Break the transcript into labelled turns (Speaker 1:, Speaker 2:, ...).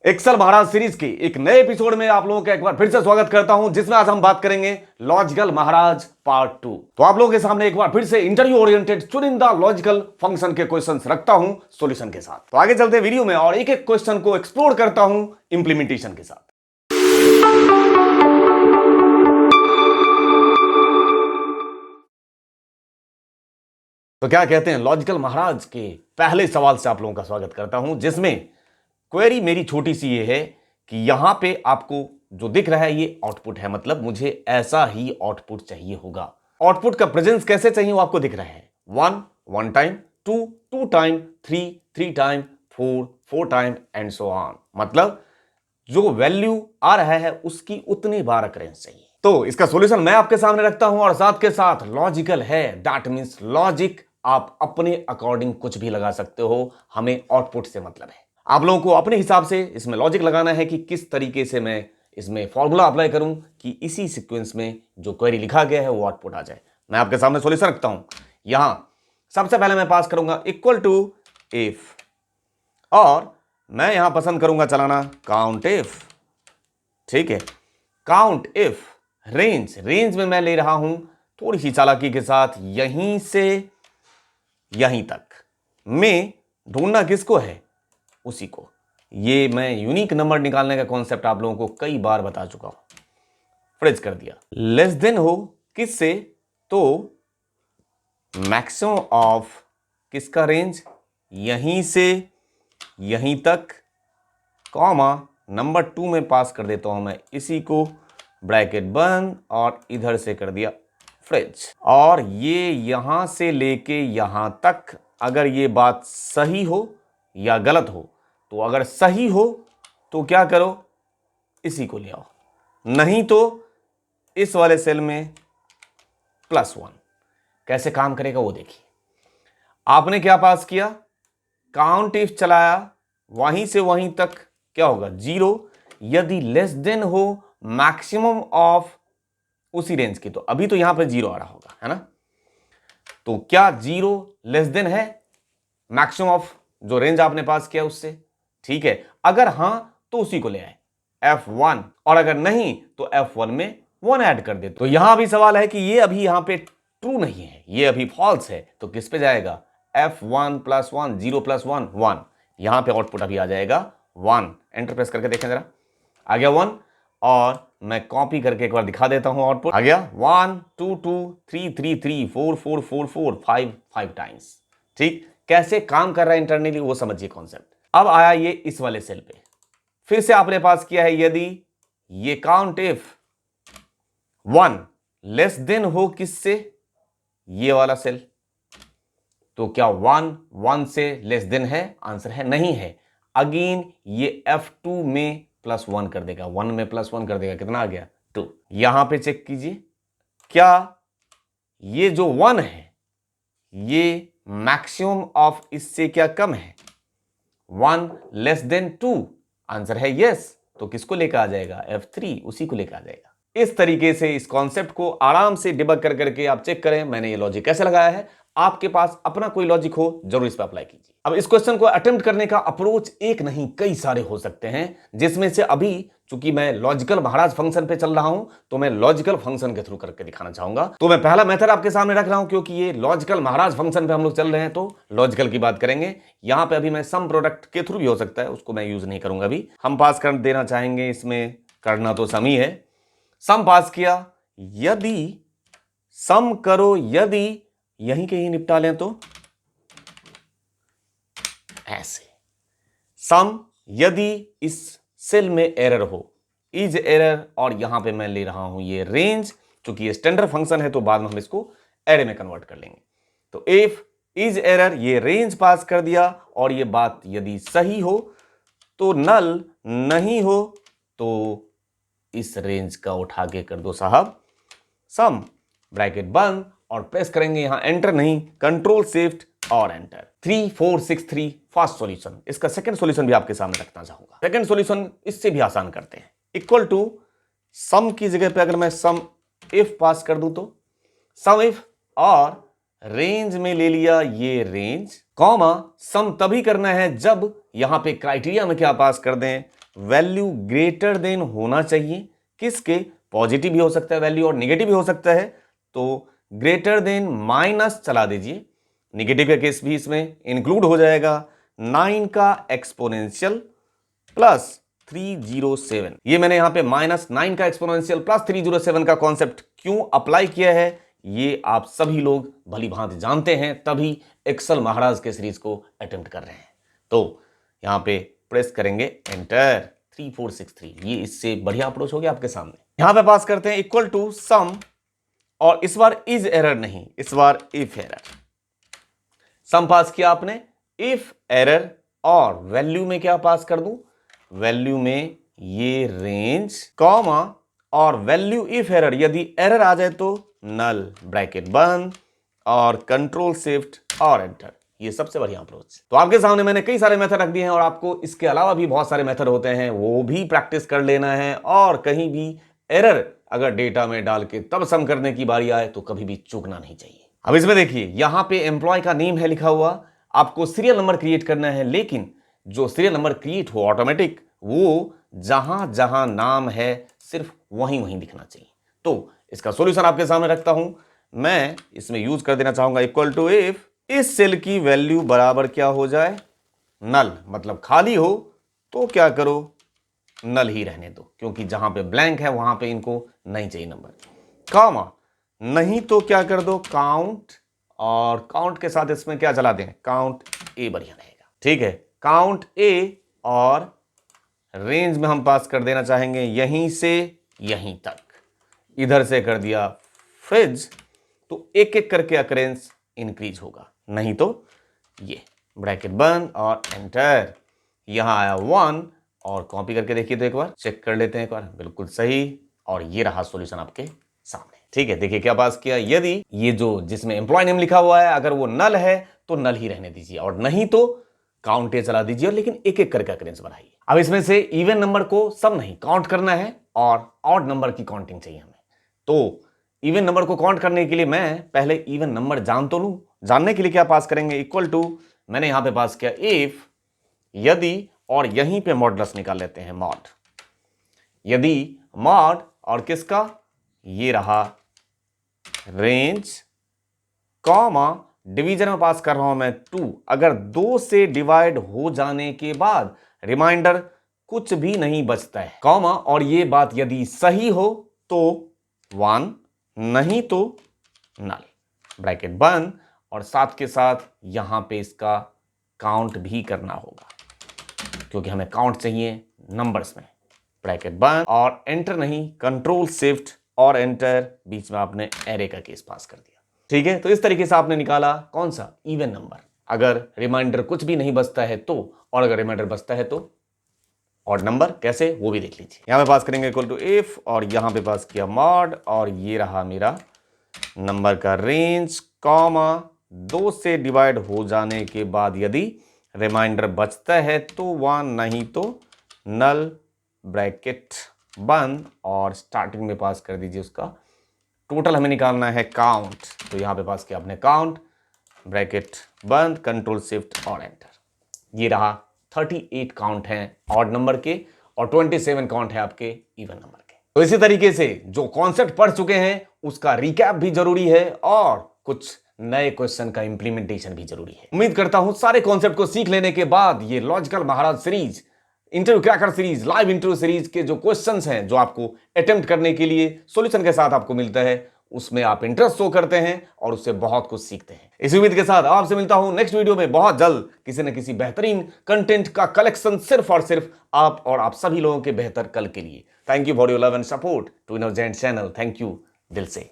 Speaker 1: Excel महाराज series की एक नए एपिसोड में आप लोगों का एक बार फिर से स्वागत करता हूं, जिसमें आज हम बात करेंगे लॉजिकल महाराज पार्ट 2। तो आप लोगों के सामने एक बार फिर से इंटरव्यू ओरिएंटेड चुनिंदा लॉजिकल फंक्शन के क्वेश्चंस रखता हूं सॉल्यूशन के साथ। तो आगे चलते वीडियो में और एक एक क्वेश्चन को एक्सप्लोर करता हूं इंप्लीमेंटेशन के साथ। तो क्या कहते हैं, लॉजिकल महाराज के पहले सवाल से आप लोगों का स्वागत करता हूं, जिसमें क्वेरी मेरी छोटी सी ये है कि यहां पे आपको जो दिख रहा है ये आउटपुट है, मतलब मुझे ऐसा ही आउटपुट चाहिए होगा। आउटपुट का प्रेजेंस कैसे चाहिए वो आपको दिख रहा है। 1 time, 2 time, 3 time, 4 time and so on. मतलब जो वैल्यू आ रहा है उसकी उतनी बार अकरेंस चाहिए। तो इसका सॉल्यूशन मैं आपके सामने रखता हूं और साथ के साथ लॉजिकल है, दैट मींस लॉजिक आप अपने अकॉर्डिंग कुछ भी लगा सकते हो, हमें आउटपुट से मतलब है। आप लोगों को अपने हिसाब से इसमें लॉजिक लगाना है कि किस तरीके से मैं इसमें फॉर्मूला अप्लाई करूं कि इसी सीक्वेंस में जो क्वेरी लिखा गया है वो आउटपुट आ जाए। मैं आपके सामने सॉल्यूशन रखता हूं। यहां सबसे पहले मैं पास करूंगा इक्वल टू इफ, और मैं यहां पसंद करूंगा चलाना काउंट इफ। ठीक है, काउंट इफ रेंज में मैं ले रहा हूं थोड़ी सी चालाकी के साथ, यहीं से यहीं तक में ढूंढना किसको है, उसी को। ये मैं यूनिक नंबर निकालने का कॉन्सेप्ट आप लोगों को कई बार बता चुका हूं, फ्रेज कर दिया। लेस देन हो किससे, तो मैक्सिमम ऑफ किसका रेंज, यहीं से यहीं तक, कॉमा नंबर 2 में पास कर देता हूं मैं इसी को, ब्रैकेट बंद और इधर से कर दिया फ्रेज। और ये यहां से लेके यहां तक, अगर ये बात सही हो या गलत हो, तो अगर सही हो तो क्या करो, इसी को ले आओ, नहीं तो इस वाले सेल में +1। कैसे काम करेगा वो देखिए। आपने क्या पास किया, काउंट इफ चलाया, वहीं से वहीं तक क्या होगा 0, यदि लेस देन हो मैक्सिमम ऑफ उसी रेंज की, तो अभी तो यहां पे 0 आ रहा होगा, है ना। तो क्या 0 लेस देन है मैक्सिमम ऑफ जो रेंज आपने पास किया उससे, ठीक है। अगर हां तो उसी को ले आए F1, और अगर नहीं तो F1 में 1 ऐड कर दे। तो यहां भी सवाल है कि ये अभी यहां पे ट्रू नहीं है, ये अभी फॉल्स है, तो किस पे जाएगा, F1 + 1, 0 + 1 1। यहां पे आउटपुट अभी आ जाएगा 1। एंटर प्रेस करके देखें जरा, आ गया 1। और मैं कॉपी करके एक बार दिखा देता हूं, आउटपुट आ गया 1 2 2 3 3 3 4 4 4 4 5 5 टाइम्स। ठीक, कैसे काम कर रहा है इंटरनली वो समझिए कॉन्सेप्ट। अब आया ये इस वाले सेल पे, फिर से आपने पास किया है, यदि ये काउंट इफ 1 लेस देन हो किससे, ये वाला सेल, तो क्या 1 से लेस देन है, आंसर है नहीं है। अगेन ये F2 में +1 कर देगा, 1 में +1 कर देगा, कितना आ गया 2। यहां पे चेक कीजिए, क्या ये जो 1 है ये मैक्सिमम ऑफ इससे क्या कम है, 1 लेस देन 2, आंसर है यस। तो किसको लेकर आ जाएगा, F3, उसी को लेकर आ जाएगा। इस तरीके से इस कॉन्सेप्ट को आराम से डिबग कर करके आप चेक करें मैंने ये लॉजिक कैसे लगाया है। आपके पास अपना कोई लॉजिक हो जरूर इस पर अप्लाई कीजिए। अब इस क्वेश्चन को अटेम्प्ट करने का अप्रोच एक नहीं कई सारे हो सकते हैं, जिसमें से अभी चूंकि मैं लॉजिकल महाराज फंक्शन पे चल रहा हूं तो मैं लॉजिकल फंक्शन के थ्रू करके दिखाना चाहूंगा। तो मैं पहला मेथड आपके सामने रख रहा हूं, क्योंकि ये लॉजिकल महाराज फंक्शन पे हम लोग चल रहे हैं तो लॉजिकल की बात करेंगे। यहां पे अभी मैं सम प्रोडक्ट के थ्रू भी हो सकता है, उसको मैं यूज नहीं करूंगा। अभी हम पास कर देना चाहेंगे, इसमें करना तो सम ही है। सम पास किया, यदि सम करो, यदि यहीं के ही निपटा लें तो ऐसे सम, यदि इस सेल में एरर हो, इज एरर, और यहां पे मैं ले रहा हूं ये रेंज, क्योंकि ये स्टैंडर्ड फंक्शन है तो बाद में हम इसको एरे में कन्वर्ट कर लेंगे। तो इफ इज एरर, ये रेंज पास कर दिया, और ये बात यदि सही हो तो नल, नहीं हो तो इस रेंज का उठा के कर दो साहब सम, ब्रैकेट बंद और प्रेस करेंगे यहां एंटर नहीं, कंट्रोल शिफ्ट और एंटर। 3 4 6 3 fast solution. इसका सेकंड सॉल्यूशन भी आपके सामने रखना चाहूंगा। सेकंड सॉल्यूशन इससे भी आसान करते हैं, इक्वल टू सम की जगह पे अगर मैं सम इफ पास कर दूं तो सम इफ, और रेंज में ले लिया ये रेंज, कॉमा सम तभी करना है जब यहां पे क्राइटेरिया में क्या पास कर दें, वैल्यू ग्रेटर देन होना चाहिए किसके, पॉजिटिव भी हो सकता है वैल्यू और निगेटिव भी हो सकता है, तो ग्रेटर देन माइनस चला दीजिए, निगेटिव का केस भी इसमें इंक्लूड हो जाएगा। 9 का एक्सपोनेंशियल प्लस 307, ये मैंने यहां पे -9 का एक्सपोनेंशियल प्लस 307 का कॉन्सेप्ट क्यों अप्लाई किया है ये आप सभी लोग भली भांति जानते हैं, तभी एक्सेल महाराज के सीरीज को अटेम्प्ट कर रहे हैं। तो यहां पे प्रेस करेंगे एंटर 3463, ये इससे बढ़िया अप्रोच हो गया आपके सामने। यहां पे पास करते हैं इक्वल टू सम, और इस बार इज एरर नहीं, इस बार इफ एरर। सम पास किया आपने, इफ एरर, और वैल्यू में क्या पास कर दूं, वैल्यू में ये रेंज कॉमा और वैल्यू इफ एरर, यदि एरर आ जाए तो नल, ब्रैकेट बंद और कंट्रोल शिफ्ट और एंटर। ये सबसे बढ़िया अप्रोच। तो आपके सामने मैंने कई सारे मेथड रख दिए हैं और आपको इसके अलावा भी बहुत सारे मेथड होते हैं, वो भी प्रैक्टिस कर लेना है। और कहीं भी एरर अगर डेटा में डाल के तब सम करने की बारी आए तो कभी भी चूकना नहीं चाहिए। अब इसमें देखिए यहां पे एम्प्लॉय का नेम है लिखा हुआ, आपको सीरियल नंबर क्रिएट करना है, लेकिन जो सीरियल नंबर क्रिएट हो ऑटोमेटिक, वो जहां जहां नाम है सिर्फ वहीं वहीं दिखना चाहिए। तो इसका सॉल्यूशन आपके सामने रखता हूं, मैं इसमें यूज कर देना चाहूंगा इक्वल टू इफ इस सेल की वैल्यू बराबर क्या हो जाए, नल, मतलब खाली हो तो क्या करो, नल ही रहने दो, क्योंकि जहां पे ब्लैंक है वहां पे इनको नहीं चाहिए नंबर, कॉमा, नहीं तो क्या कर दो काउंट, और काउंट के साथ इसमें क्या चला दें, काउंट ए बढ़िया रहेगा। ठीक है, काउंट ए, और रेंज में हम पास कर देना चाहेंगे यहीं से यहीं तक, इधर से कर दिया फिज, तो एक एक करके अकरेंस इंक्रीज होगा, नहीं तो ये ब्रैकेट बंद और एंटर। यहां आया 1, और कॉपी करके देखिए तो एक बार चेक कर लेते हैं एक बार, बिल्कुल सही, और ये रहा सॉल्यूशन आपके सामने। ठीक है, देखिए क्या पास किया, यदि ये जो जिसमें एम्प्लॉय नेम लिखा हुआ है अगर वो नल है तो नल ही रहने दीजिए, और नहीं तो काउंट ए चला दीजिए, लेकिन एक एक करके अकरेंस बढ़ाइए। अब इसमें से इवन नंबर को सब नहीं काउंट करना है और ऑड नंबर की काउंटिंग चाहिए हमें। तो इवन नंबर को काउंट करने के लिए मैं पहले इवन नंबर जान तो लूं, जानने के लिए क्या पास करेंगे, इक्वल टू, मैंने यहां पे पास किया इफ, यदि, और यहीं पे मॉडुलस निकाल लेते हैं मॉड, यदि मॉड, और किसका, ये रहा रेंज, कॉमा, डिवीजन में पास कर रहा हूं मैं 2, अगर 2 से डिवाइड हो जाने के बाद रिमाइंडर कुछ भी नहीं बचता है, कॉमा, और ये बात यदि सही हो तो 1, नहीं तो नल, ब्रैकेट बंद, और साथ के साथ यहां पे इसका काउंट भी करना होगा, क्योंकि हमें काउंट चाहिए नंबर्स में, ब्रैकेट बंद और एंटर नहीं, कंट्रोल शिफ्ट और एंटर, बीच में आपने एरे का केस पास कर दिया। ठीक है, तो इस तरीके से आपने निकाला कौन सा, इवन नंबर, अगर रिमाइंडर कुछ भी नहीं बचता है तो, और अगर रिमाइंडर बचता है तो ऑड नंबर, कैसे वो भी देख लीजिए। यहां पे पास करेंगे इक्वल टू इफ, और यहां पे पास किया मॉड, और ये रहा मेरा नंबर का रेंज, कॉमा, 2 से डिवाइड हो जाने के बाद यदि रिमाइंडर बचता है तो 1, नहीं तो नल, ब्रैकेट बंद, और स्टार्टिंग में पास कर दीजिए उसका टोटल, हमें निकालना है काउंट, तो यहां पे पास किया आपने काउंट, ब्रैकेट बंद, कंट्रोल शिफ्ट और एंटर। ये रहा 38 काउंट हैं ऑड नंबर के, और 27 काउंट है आपके इवन नंबर के। तो इसी तरीके से जो कॉन्सेप्ट पढ़ चुके हैं उसका रिकैप भी जरूरी है, और कुछ नए क्वेश्चन का इंप्लीमेंटेशन भी जरूरी है। उम्मीद करता हूं सारे कॉन्सेप्ट को सीख लेने के बाद ये logical Maharaj series, interview cracker series, live interview series के जो क्वेश्चंस हैं जो आपको अटेम्प्ट करने के लिए सॉल्यूशन के साथ आपको मिलता है, उसमें आप इंटरेस्ट शो करते हैं और उससे बहुत कुछ सीखते हैं। इस उम्मीद के साथ आपसे मिलता हूं नेक्स्ट वीडियो में बहुत जल्द, किसी न किसी बेहतरीन कंटेंट का कलेक्शन सिर्फ और सिर्फ आप और आप सभी लोगों के बेहतर कल के लिए। Thank you for your love and support to innocent channel. Thank you दिल से।